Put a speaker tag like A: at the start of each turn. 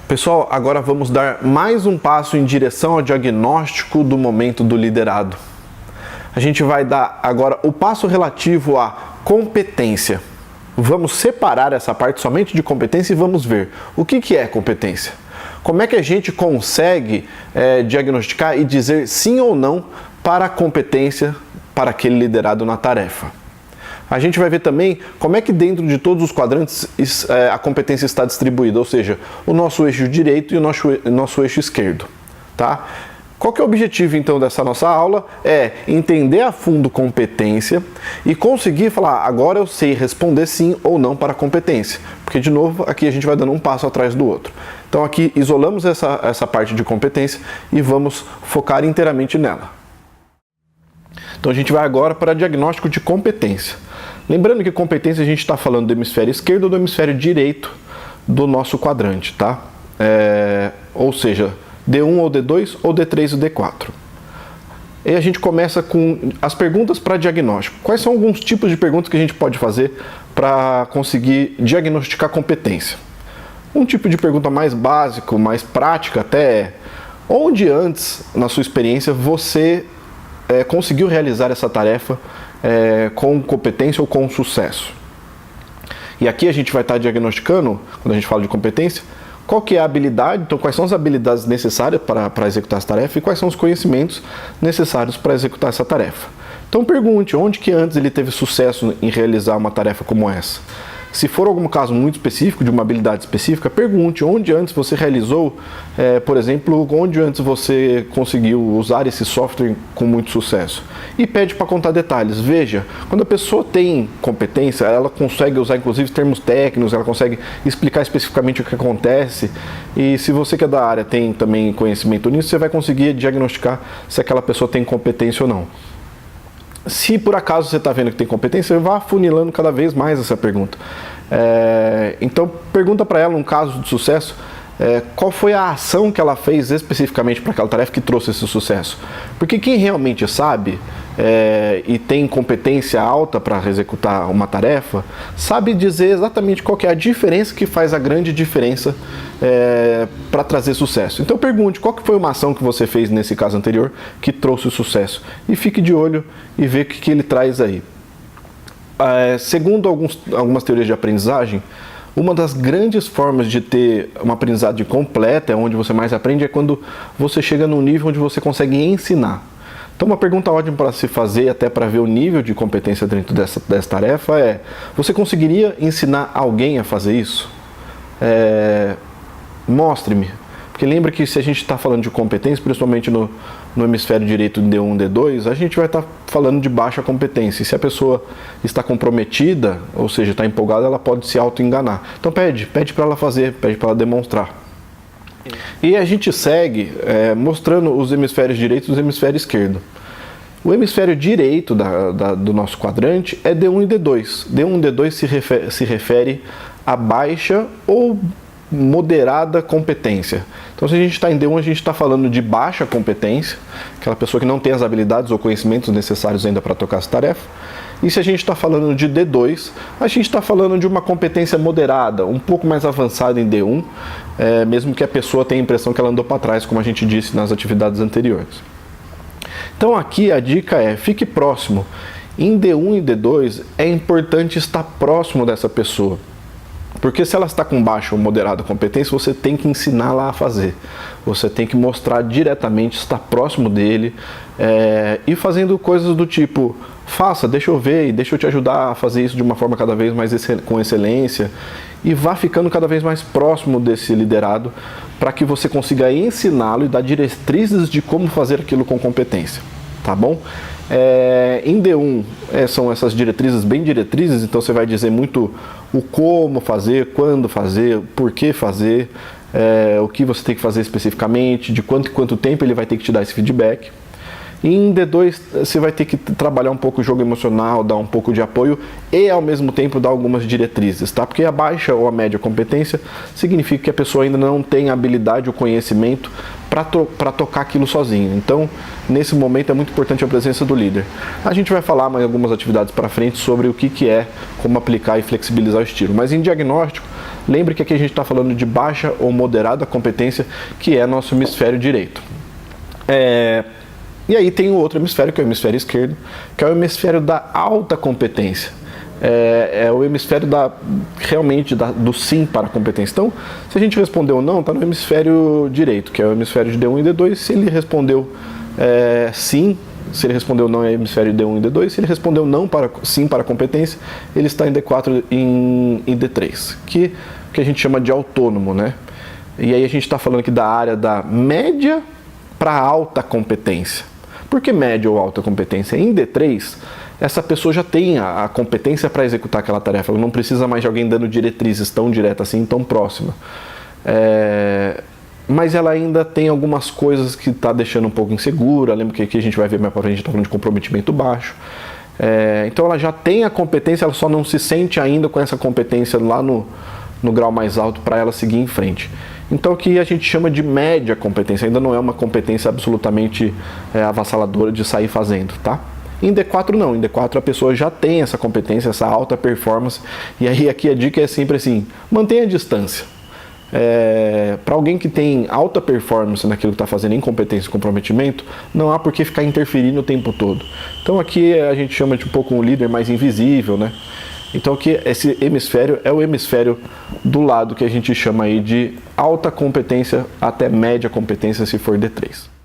A: Pessoal, agora vamos dar mais um passo em direção ao diagnóstico do momento do liderado. A gente vai dar agora o passo relativo à competência. Vamos separar essa parte somente de competência e vamos ver o que é competência. Como é que a gente consegue diagnosticar e dizer sim ou não para a competência para aquele liderado na tarefa. A gente vai ver também como é que dentro de todos os quadrantes a competência está distribuída, ou seja, o nosso eixo direito e o nosso eixo esquerdo. Tá? Qual que é o objetivo então dessa nossa aula? É entender a fundo competência e conseguir falar, agora eu sei responder sim ou não para a competência. Porque de novo, aqui a gente vai dando um passo atrás do outro. Então aqui isolamos essa parte de competência e vamos focar inteiramente nela. Então a gente vai agora para diagnóstico de competência. Lembrando que competência a gente está falando do hemisfério esquerdo ou do hemisfério direito do nosso quadrante, tá? Ou seja, D1 ou D2 ou D3 ou D4. E a gente começa com as perguntas para diagnóstico. Quais são alguns tipos de perguntas que a gente pode fazer para conseguir diagnosticar competência? Um tipo de pergunta mais básico, mais prática até é: onde antes, na sua experiência, você conseguiu realizar essa tarefa com competência ou com sucesso? E aqui a gente vai estar diagnosticando, quando a gente fala de competência, qual que é a habilidade, então quais são as habilidades necessárias para executar essa tarefa e quais são os conhecimentos necessários para executar essa tarefa. Então pergunte, onde que antes ele teve sucesso em realizar uma tarefa como essa? Se for algum caso muito específico, de uma habilidade específica, pergunte onde antes você realizou, por exemplo, onde antes você conseguiu usar esse software com muito sucesso. E pede para contar detalhes. Veja, quando a pessoa tem competência, ela consegue usar inclusive termos técnicos, ela consegue explicar especificamente o que acontece. E se você que é da área tem também conhecimento nisso, você vai conseguir diagnosticar se aquela pessoa tem competência ou não. Se por acaso você está vendo que tem competência, vá afunilando cada vez mais essa pergunta. Então pergunta para ela um caso de sucesso, qual foi a ação que ela fez especificamente para aquela tarefa que trouxe esse sucesso. Porque quem realmente sabe e tem competência alta para executar uma tarefa, sabe dizer exatamente qual que é a diferença que faz a grande diferença para trazer sucesso. Então pergunte qual que foi uma ação que você fez nesse caso anterior que trouxe o sucesso. E fique de olho e vê o que ele traz aí. Segundo algumas teorias de aprendizagem, uma das grandes formas de ter uma aprendizagem completa, onde você mais aprende, é quando você chega num nível onde você consegue ensinar. Então uma pergunta ótima para se fazer, até para ver o nível de competência dentro dessa tarefa é: você conseguiria ensinar alguém a fazer isso? Mostre-me. Porque lembra que se a gente está falando de competência, principalmente no hemisfério direito de D1, D2, a gente vai estar falando de baixa competência. E se a pessoa está comprometida, ou seja, está empolgada, ela pode se auto-enganar. Então pede para ela fazer, pede para ela demonstrar. E a gente segue mostrando os hemisférios direito e os hemisférios esquerdo. O hemisfério direito do nosso quadrante é D1 e D2. D1 e D2 se refere a baixa ou moderada competência. Então se a gente está em D1, a gente está falando de baixa competência, aquela pessoa que não tem as habilidades ou conhecimentos necessários ainda para tocar essa tarefa. E se a gente está falando de D2, a gente está falando de uma competência moderada, um pouco mais avançada em D1, mesmo que a pessoa tenha a impressão que ela andou para trás, como a gente disse nas atividades anteriores. Então aqui a dica é: fique próximo. Em D1 e D2 é importante estar próximo dessa pessoa. Porque se ela está com baixa ou moderada competência, você tem que ensiná-la a fazer. Você tem que mostrar diretamente, estar próximo dele e fazendo coisas do tipo: faça, deixa eu ver e deixa eu te ajudar a fazer isso de uma forma cada vez mais com excelência. E vá ficando cada vez mais próximo desse liderado para que você consiga ensiná-lo e dar diretrizes de como fazer aquilo com competência. Tá bom? Em D1 são essas diretrizes, bem diretrizes, então você vai dizer muito o como fazer, quando fazer, por que fazer, o que você tem que fazer especificamente, de quanto tempo ele vai ter que te dar esse feedback. E em D2 você vai ter que trabalhar um pouco o jogo emocional, dar um pouco de apoio e ao mesmo tempo dar algumas diretrizes, tá? Porque a baixa ou a média competência significa que a pessoa ainda não tem a habilidade ou conhecimento para tocar aquilo sozinho. Então, nesse momento é muito importante a presença do líder. A gente vai falar mais algumas atividades para frente sobre o que é, como aplicar e flexibilizar o estilo. Mas em diagnóstico, Lembre que aqui a gente está falando de baixa ou moderada competência, que é nosso hemisfério direito. E aí tem o outro hemisfério, que é o hemisfério esquerdo, que é o hemisfério da alta competência. É o hemisfério do sim para a competência. Então, se a gente respondeu não, está no hemisfério direito, que é o hemisfério de D1 e D2. Se ele respondeu sim, se ele respondeu não, é hemisfério de D1 e D2. Se ele respondeu não para sim para a competência, ele está em D4 e em D3, que a gente chama de autônomo, né? E aí a gente está falando aqui da área da média para alta competência. Por que média ou alta competência? Em D3, essa pessoa já tem a competência para executar aquela tarefa, ela não precisa mais de alguém dando diretrizes tão diretas assim, tão próxima. Mas ela ainda tem algumas coisas que está deixando um pouco insegura. Lembra que aqui a gente vai ver mais para frente, a gente está falando de comprometimento baixo. Então ela já tem a competência, ela só não se sente ainda com essa competência lá no grau mais alto para ela seguir em frente. Então o que a gente chama de média competência, ainda não é uma competência absolutamente avassaladora de sair fazendo, tá? Em D4 não, em D4 a pessoa já tem essa competência, essa alta performance, e aí aqui a dica é sempre assim, mantenha a distância. Para alguém que tem alta performance naquilo que está fazendo em competência e comprometimento, não há por que ficar interferindo o tempo todo. Então aqui a gente chama de um pouco um líder mais invisível, né? Então aqui esse hemisfério é o hemisfério do lado que a gente chama aí de alta competência até média competência, se for D3.